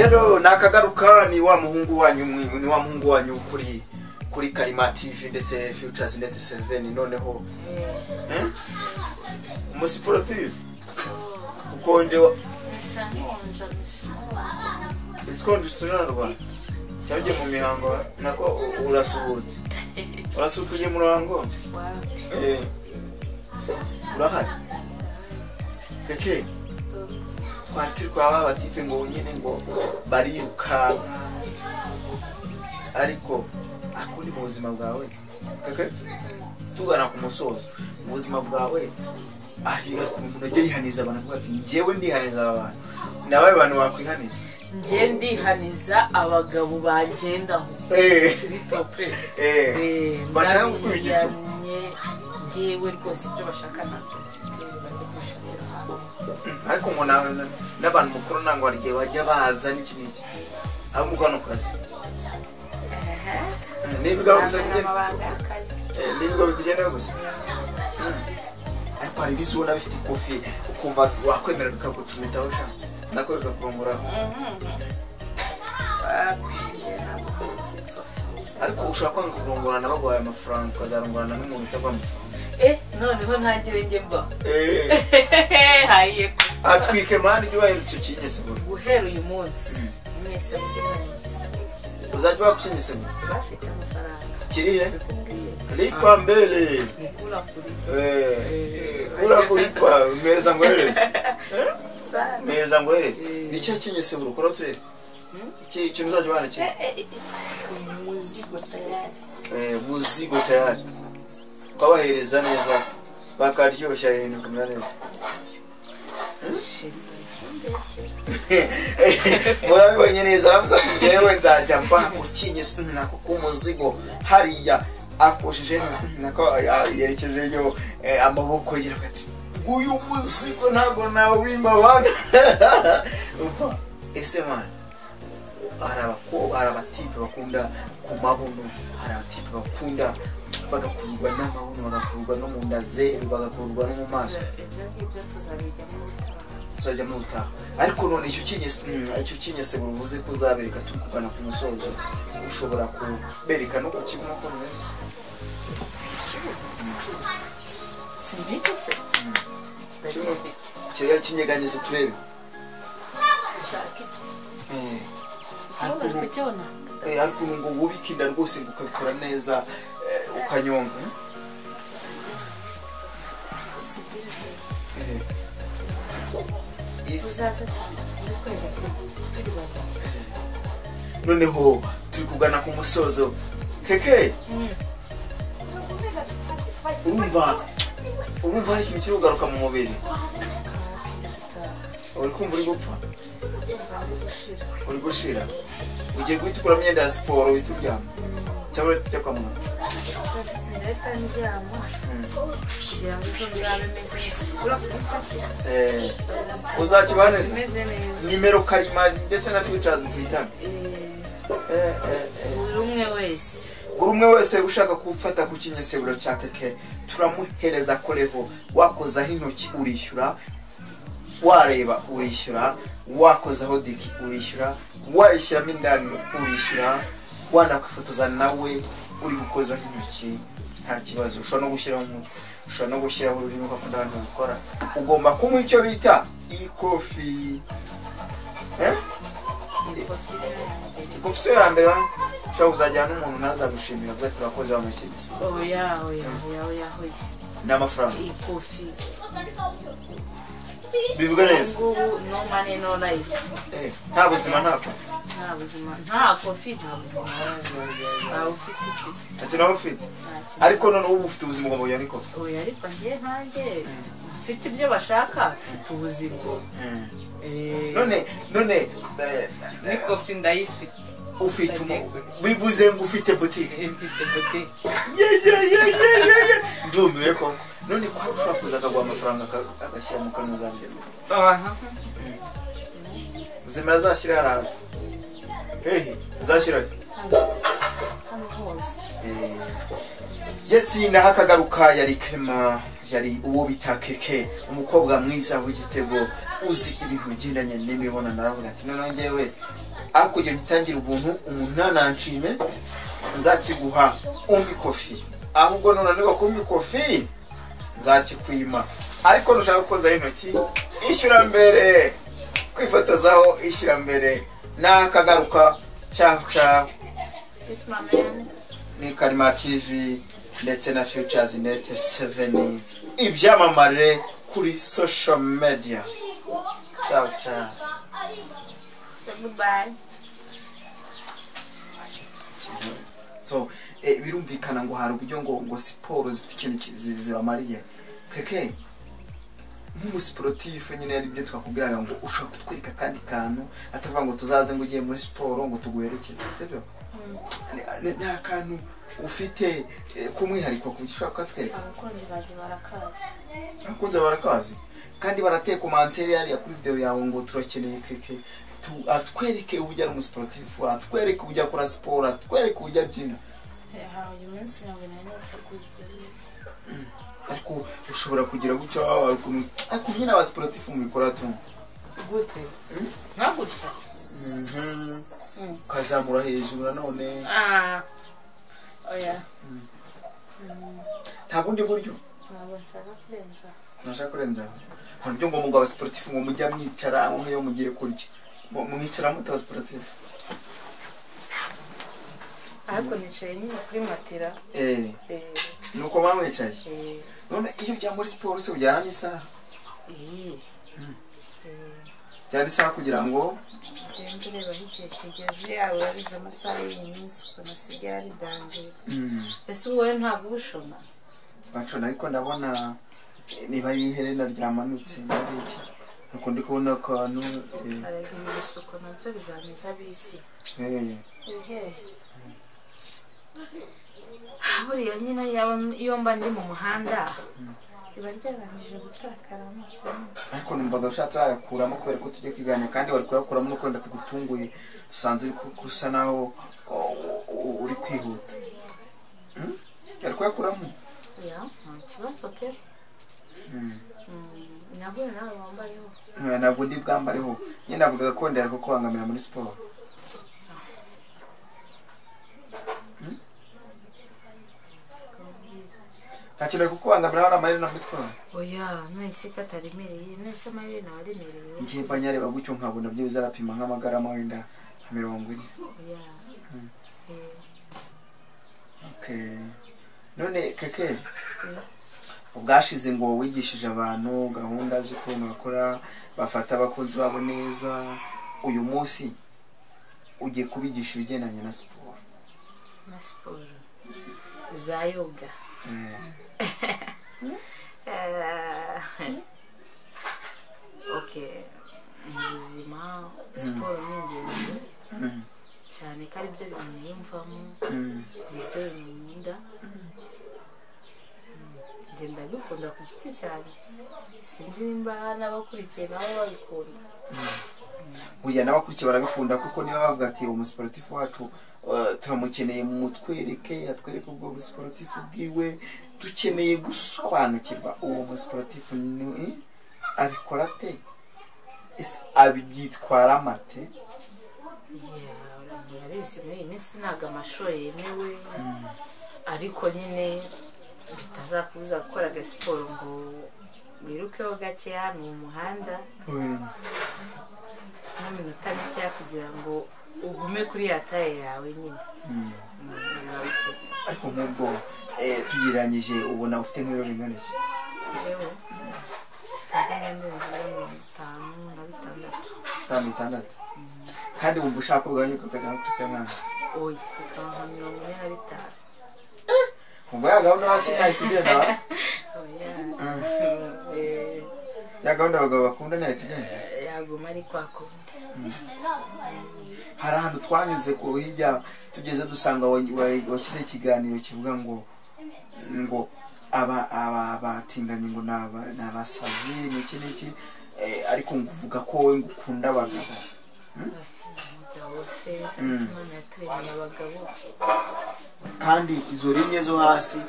Hello, nakagaruka ni wa muhungu wanyu kuri Karima TV ndetse Futures Net 7 noneho. Umusiportive. Ukonje Iskonje sunarwa. Cyabye mu mihango nako urasuhutse. Urasuhutse mu ruhango? Urahari. Keke. Kwatiri kwa batipe ngo nyine ngo bariruka ariko akuri mu buzima bwawe keke tugana ku musozo mu buzima bwawe ahi umuntu agiye yihaniza abantu ati njewe ndihaniza abantu nabaye abantu bakwihaniza nje ndihaniza abagabo bagendaho siritople bashaka gukubita njewe rwose ibyo bashaka ntabyo ariko umuntu n'abantu mukuru nango arigiye wajya baza n'iki n'iki abo mukano kazi nibigabo gusa nibigabo bigenda gusa ariko ari bizona bifite kofi ukumva wakwemera bikagucumitaho sha nako bikakurongora ariko ushaka kurongorana bagwaye amafaranga ukazarongorana n'umuntu utagwamo noneho ntagire nge mba hayiye atwike mani byo bahindutse kinyese guhera uyu munsi mwese mugeze uzajya bakukinyese bafite amafaranga kiriye lipa mbele ura kulipa meza ngohereza meza ngohereza nicyo kinyese urukora turere iki kintu uzajya bana ki muzigo tayari babahereza neza bakaryoshya ibintu kumera neza murabibonye neza aramusatse ngewe nzajya mba ukinyese nako kumuzigo hariya akoshije nako yerekejeyo amaboko yira ati uyu muzigo ntago nawe wima bana ese man arabatipe bakunda kumabuno arabatipe bakunda bagakurwa n'amabuno bagakurwa no mu ndazeru bagakurwa no mu maso tuzajya mu utaha ariko none icyo kinyese buruvuze ko uzabereka tukugana ku musozo ushobora kubereka no kukibona ko neza simbitse cyo kinyeganyeze turebe ariko ngo wubikinda rwose ukabikora neza ukanyonga noneho turi kugana ku musozo keke urumva hari ikintu kiri kugaruka mu mubiri uri kumva uri gupfa uri gushira ugiye guhita ukura imyenda ya siporo uhita uryama cyangwa tujya kwa muganga ndahita ndyama kugira ngo ejo nzabe meze neza uzakiba neza nimero Karima ndetse na Futures twitana buri umwe wese ushaka gufata ku kinyeseburo cya keke turamuhereza koreho wakozaho intoki urishyura wareba urishyura wakozaho diki urishyura wayishyiramo indani urishyura wanakwifotoza nawe uri gukozaho intoki nta kibazo ushobora no gushyiraho umutwe ushobora no gushyiraho ururimi ukakunda abantu gukora ugomba kunywa icyo bita ikofi ikofi ya mbere ushobora kuzajyana n'umuntu ntazagushimira avuga ati urakoze wamushyiriza oya n'amafaranga ikofi bivuga neza no money no life nta buzima nta buzima nta kofi nta buzima nta ufite ati nawe ufite ariko none ubu ufite ubuzima ugomba kujya n'ikofi oya ariko njye ntanjye mfite ibyo bashaka mfite ubuzima none n'ikofi ndayifite ufite bivuze ngo ufite boutique mfite boutique ndumiwe ko none ko ushobora kuza akagwa amafaranga agashyira mu kanwa uzabigera uzemera azashyira haraza azashyira hano hose yesi naho akagaruka yari Karima yari uwo bita Keke, umukobwa mwiza w'igitego uzi ibintu bigendanye n'imibonano. Aravuga ati none ngewe akujya ngitangira ubuntu umuntu nananshime nzakiguha umikofi, ahubwo none niba ku mikofi nzakikwima, ariko nushaka gukoza intoki ishyura mbere, kwifotozaho ishyura mbere. Nakagaruka cha ni Karima TV ndetse na Futures Net 7 ibyamamare kuri social media. Ciao. Say goodbye. So birumvikana ngo hari uburyo ngo siporo zifite ikintu zibamariye. Keke nk'umusiporutifu nyine ari byo twakubwiraga ngo ushaka kutwereka kandi kantu atavuga ngo tuzaze ngo ugiye muri siporo ngo tuguherekeze, sibyo? Nta kantu ufite kumwihariko kushaka kutwereka. Abakunzi baje barakazi. Abakunzi barakazi kandi barateka commentaire yari kuri video yawe ngo turakeneye Keke atwereke ubujya ari umusiporutifu, atwereke ubujya akora siporo, atwereke ubujya byina. Uyu munsi ntabwo nari niteguye. Ariko ushobora kugira gutyo ariko nyine abasportifu mubikora tu Gute? Nagutya. Kazamura hejuru nanone. Oya. Nta bundi buryo. Ntabwo nshaka kurenza. Nashaka kurenza. Hari byo ngo mu abasportifu ngo mujya mwicara ngo iyo mugiye kurya. Mwicara muta abasportifu. Ariko nicaye nyine kuri matera. Nuko mwamwicaye. None iyo ujya muri siporo se ujyana n'isaha? Cyane isaha kugira ngo ngende reba igihe kigeze, yawe yarize amasaha y'iminsi ko nasigaye ari danje. Ese wowe ntabwo ubushona? Bacona ariko ndabona niba yiherena ryamanutse muri iki. Nuko ndi kubona akantu aragira isuku nabyo bizameza bisi. Buriya nyine iyo mba ndi mu muhanda iba ryarangije gutakaramo. Ariko numvaga ushatse yakuramo kubera ko tujye kwiganira kandi wari kuyakuramo nuko ndakugutunguye dusanze uri kusa naho uri kwihuta. Yari kuyakuramo? Ya, nta kibazo pe. Nabwo nawe wambayeho. Ntabwo ndi bwambareho. Nyine navugaga ko ndari kubangamira muri siporo. Hakiri kukubangamira ari amarina muri siporo? Oya, nahise kataremereye, nahise amarina waremereye. Ngiye banyareba gutyo nkabona byo bizarapima nk'amagarama wenda 40. Oya. Okay. None Keke ubwashize ngo wigishije abantu gahunda z'ukuntu bakora bafata abakunzi babo neza, uyu munsi ugiye kubigisha ibigendanye na siporo. Na siporo za yoga. Okay, ubuzima siporo ni ingenzi cyane kandi ibyo bintu yumvamo ibyo nkunda ngenda bikunda ku giti cyane, sinzi nimba n'abakurikiye nabo babikunda. Uya n'abakurikiye barabikunda kuko niba bavuga ati umusiporutifu wacu turamukeneye mu mutwereke atwereke ubwo busiporutifu bwiwe, dukeneye gusobanukirwa uwo musiporutifu ni abikora te, ese abyitwara mate? Murabizi muri iyi minsi ntabwo amashuri yemewe, ariko nyine bitazakubuza gukora agasiporo ngo wirukeho gakeya hano mu muhanda n'iminota mikeya kugira ngo ugume kuri ya taye yawe nyine. Ariko nk'ubwo tugereranyije ubona ufite nk'ibiro bingana iki? Yewe ntabwo 56 kandi wumva ushaka kugabanyuka ukajya no kuri 50? Oya, ukaba 45. Ubwo ya gahunda hasi ntahita igenda? Ya gahunda abagabo bakunda ntahita igenda? Yaguma ari kwa kundi. Hari ahantu twanyuze ku hirya tugeze dusanga washyize ikiganiro kivuga ngo abatinganye ngo n'abasazi n'iki ariko nguvuga ko wowe ngukunda abagabo. Abagabo kandi izo rinye zo hasi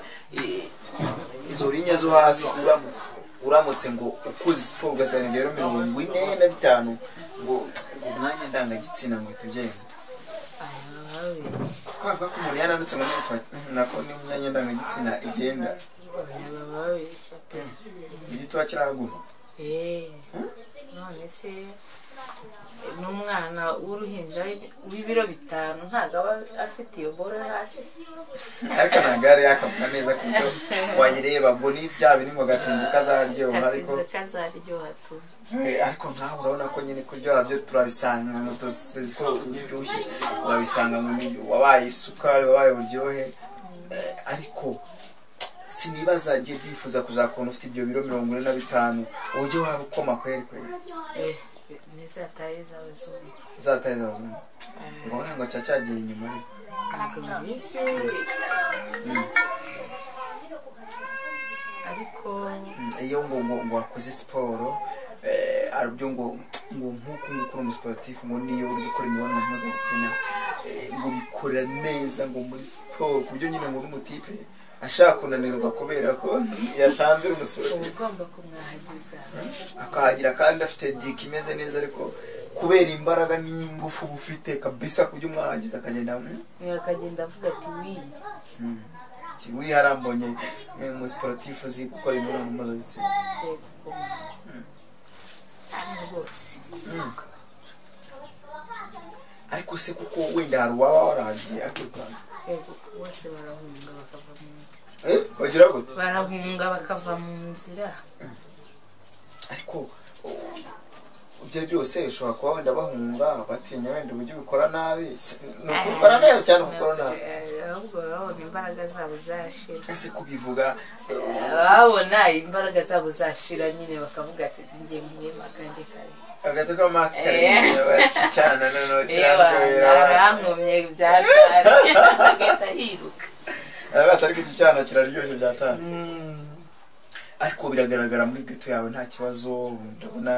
izo linye zo hasi uramutse ngo ukuze siporo ugasanga ibiro 45 ngo umwanya ndangagitsina ngo tugende kwavuga ko umuntu yanandutse ngo nako ni umwanya ndangagitsina igenda igituba kiraguma none se n'umwana w'uruhinja w'ibiro 5 ntago aba afite iyo boro hasi ariko nagare yakapfa neza kuko wayireba ngo ni bya bintu ngo gatinze kazaryoha ariko kazaryoha tu ariko nkaho urabona ko nyine kuryoha byo turabisanga mu tusiko uryoshye urabisanga mu wabaye isukari wabaye uryohe ariko sinibaza je bifuza kuzakona ufite ibyo biro 45 uje waba ukoma kweri neza tayeza bazungu zatayeza bazungu ngo uranga cyacagiye inyuma ariko iyo ngo wakoze siporo aribyo ngo nkuko ukora umusportif ngo niyo uri gukora imibonano mpuzabitsina ngo bikora neza ngo muri siporo kubyo nyine ngo n'umutipe ashaka kunanirwa kubera ko yasanze umusportif ugomba kumwahagiza akahagira kandi afite dik imeze neza ariko kubera imbaraga n'ingufu bufite kabisa kujya umwahagiza akagenda avuga ati wi harambonye umusportif uzi gukora imibonano mpuzabitsina ariko se kuko wenda hari uwaba waragiye akirwanya bose barahunga bakava mu nzira bagira gute barahunga bakava mu nzira ariko ibyo byose ushobora kuba wenda bahunga batinya wenda uburyo bikora nabi ni ukubikora neza cyane ukora nabi ahubwo babona imbaraga zabo zashira ese kubivuga babona imbaraga zabo zashira nyine bakavuga ati njye mwe makange kare agataka makare cyane nano cyane arankomye byatari agata hiruka abatari ku cyana kiraryoshye byatari ariko biragaragara muri geto yawe nta kibazo ndabona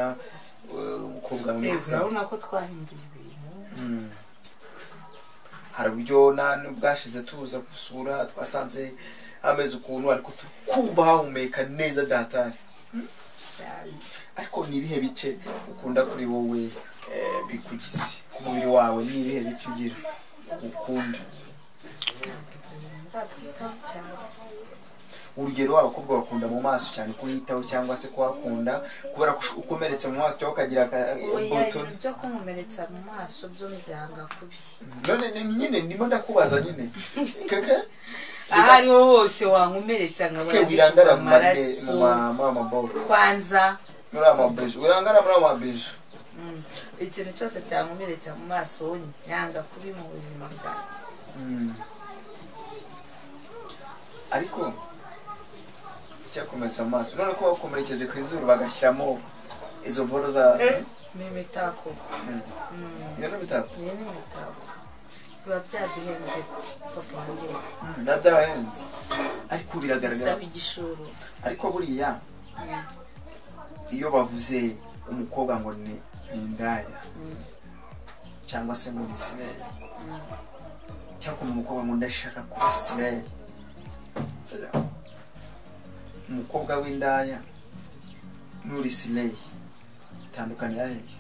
umukobwa mwiza urabona ko twahinduye ibintu hari uburyo bwashize tuza gusura twasanze ameze ukuntu ariko tukumva hahumeka neza byatari ariko ni ibihe bice ukunda kuri wowe bikugize ku mubiri wawe ni ibihe bice ugira ukunda urugero abakobwa bakunda mu maso cyane kuhitaho cyangwa se kuhakunda kubera ko ukomeretse mu maso cyangwa ukagira button byo kumumeretsa mu maso byo mbyanga kubi none nyine ndimo ndakubaza nyine keke ahari hose wankumeretsa nkabona wirangara mu mama bowl kwanza muri amabejo wirangara muri amabejo ikintu cyose cyankumeretsa mu maso nyanga kubi mu buzima bwanjye ariko cyakomeretsa mu maso none ko bakomerekeje ku izuru bagashyiramo izo boro za n'imitako n'imitako biba byaduhenze papa wanjye nabyahenze ariko biragaragara saba igishoro ariko buriya iyo bavuze umukobwa ngo ni indaya cyangwa se ngo ni sineyi cyangwa umukobwa ngo ndashaka kuba sineyi umukobwa w'indaya n'uri sineyi tandukanira hehe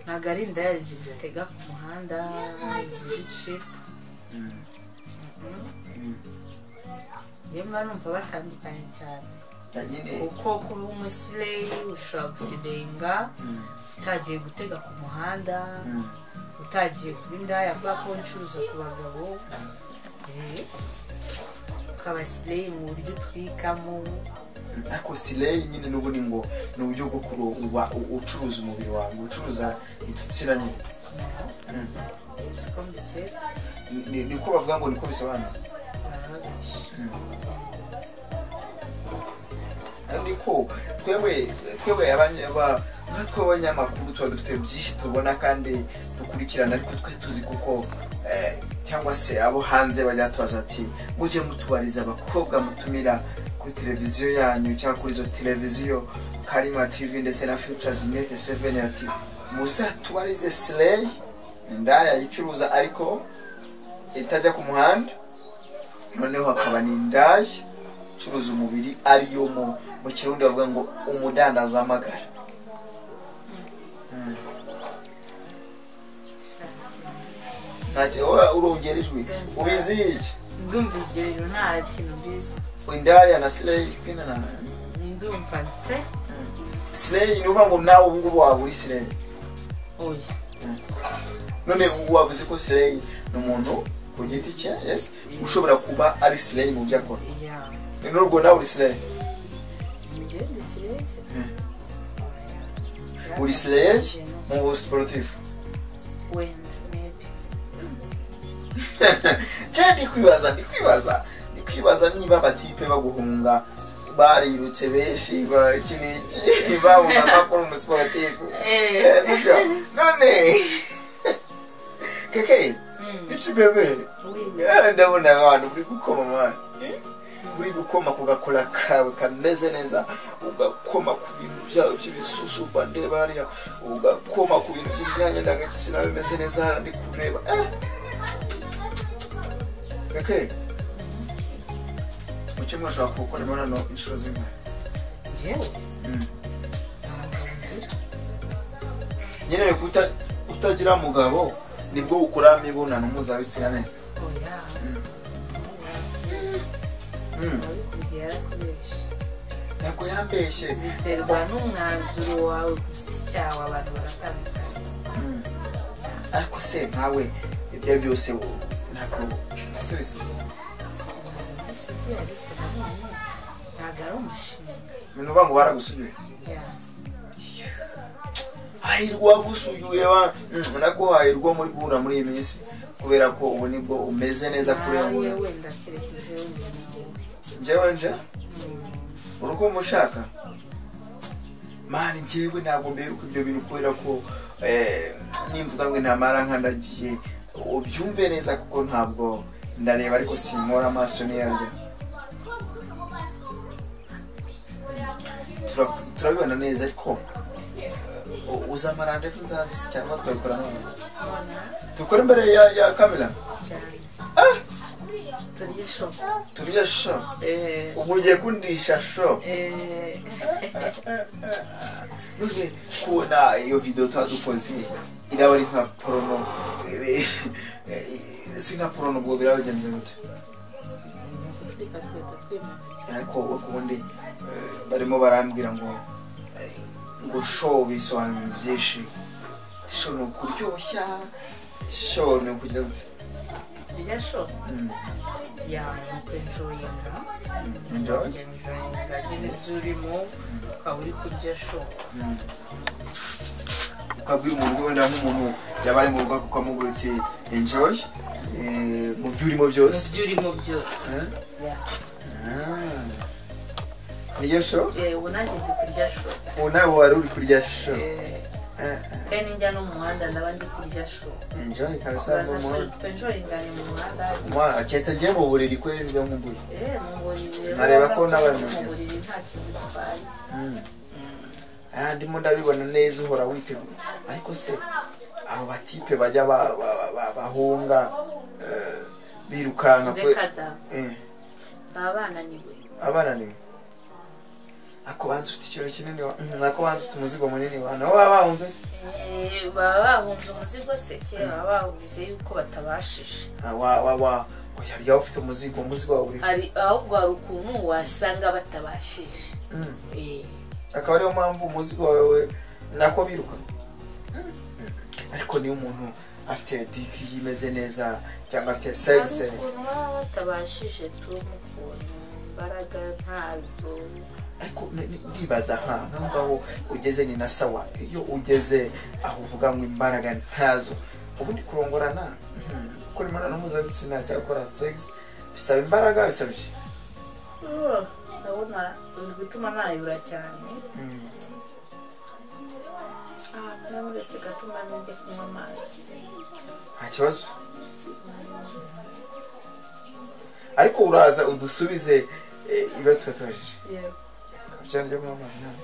ntabwo ari indaya zitega ku muhanda zibice njye mba numva batandukanye cyane kuko kuba umusileyi ushobora gusilenga utagiye gutega ku muhanda utagiye kuba indaya kubera ko ncuruza ku bagabo ukaba sileyi mu buryo utwikamo ariko sileyi nyine n'ubu ni ngo ni uburyo bwo kuba ucuruza umubiri wawe ucuruza igitsina nyine siko mbikeka niko bavuga ngo niko bisobanura niko twebwe abanyamakuru tuba dufite byinshi tubona kandi dukurikirana ariko twe tuzi kuko cyangwa se abo hanze bajya tubaza ati mujye mutubariza abakobwa mutumira kuri televiziyo yanyu cyangwa kuri izo televiziyo Karima TV ndetse na Futures Net 7 ati muzatubarize Slay indaya yicuruza ariko itajya ku muhanda noneho hakaba n'indaya curuza umubiri ariyo mu kirundi bavuga ngo umudandaza amagara. Ntacyo urongerejwe ubizi iki? Ndumva ibyo bintu nta kintu mbizi. Indaya na slay kwina na Ndumva pe. Slay ni uvuga ngo nawe ubu ngubu waba uri slay. Oya. None wavuze ko slay ni umuntu ku giti cye, yes, ushobora kuba ari slay mu byo akora. Yeah. Nurwo nawe uri slay. Njye ndi slay. Uri slay mu sportif. Wenda maybe. Cyane ndikwibaza niba abatipe baguhunga barirutse benshi bakiniki babona makuru mu sportif. None keke iki bebe ndabona abantu uri gukoma mwana uri gukoma kugakora kawe kameze neza ugakoma ku bintu byawe by'ibisusu bandeba hariya ugakoma ku bintu by'imyanya ndangagitsina bimeze neza ndi kureba keke mucyo mwashaka gukora imibonano inshuro zimwe Njyewe nyine utagira mugabo nibwo ukora imibonano mpuzabitsina neza. oya. Ntabwo yambeshye. Biterwa n'umwanzuro wawe ku giti cyawe abantu baratandukanye. Ariko se nkawe ibyo byose ntabwo nasubiza. Isugi ariko nanone ntabwo ari umushinga. Ibintu uvuga ngo baragusubira. Hahirwa gusuyuye wa nako hahirwa muri guhura muri iyi minsi kubera ko ubu nibwo umeze neza kurenza. Nawe wenda kirekije Njyewe nje uruko mushaka mani njyewe ntabwo mberuka ibyo bintu kubera ko nimvuga ngo ntamara nkandagiye ubyumve neza kuko ntabwo ndareba ariko sinkora amaso niyarya. Turabibona neza ariko uzamara ndefu nzazi cyangwa twabikora none dukora imbere ya kamera turya sho ubu ugiye kundisha sho none kubona iyo video twadukoze iraba ari nka porno si nka porno ubwo birabagenze gute ariko ukundi barimo barambwira ngo show bisobanura byinshi. Show no kuryoshya, show no kugira gute bijya show ya enjoyinga zurimo ukaburi kurya show ukabwira umuntu wenda nk'umuntu yabari mu rugo kukamubura ati enjoy mu byurimo byose niyo show unanjye ndi kurya show unawe wari uri kurya show kandi njya no mu muhanda ndabandi kurya show enjoy kabisa mu muhanda enjoy ngane mu muhanda mwana aketse giye mu buriri kweri byo nkumbuye mu buriri nareba ko n'abantu mu buriri nta kintu gitwaye ndimo ndabibona neza uhora witeguye ariko se abo batipe bajya bahunga birukanka kwe abana niwe ako bantu ufite ikintu kinini nako bantu ufite umuzigo munini wana baba bahunze se baba bahunze umuzigo se kera bahunze yuko batabashije yari ufite umuzigo wawe hari ahubwo hari ukuntu wasanga batabashije akaba ariyo mpamvu umuzigo wawe nako biruka ariko niyo umuntu afite diki imeze neza cyangwa afite sex batabashije tumukunda imbaraga ntazo ariko ndibaza nkaho ugeze ni na sawa iyo ugeze aho uvuga ngo imbaraga ntazo ubundi kurongorana gukora imibonano mpuzabitsina cyangwa gukora sex bisaba imbaraga bisaba iki ndabona uri gutuma nayura cyane uretse gatuma njye kunywa amazi nta kibazo ariko uraza udusubize ibibazo twatubajije yego kabijyanye no kunywa amazi nawe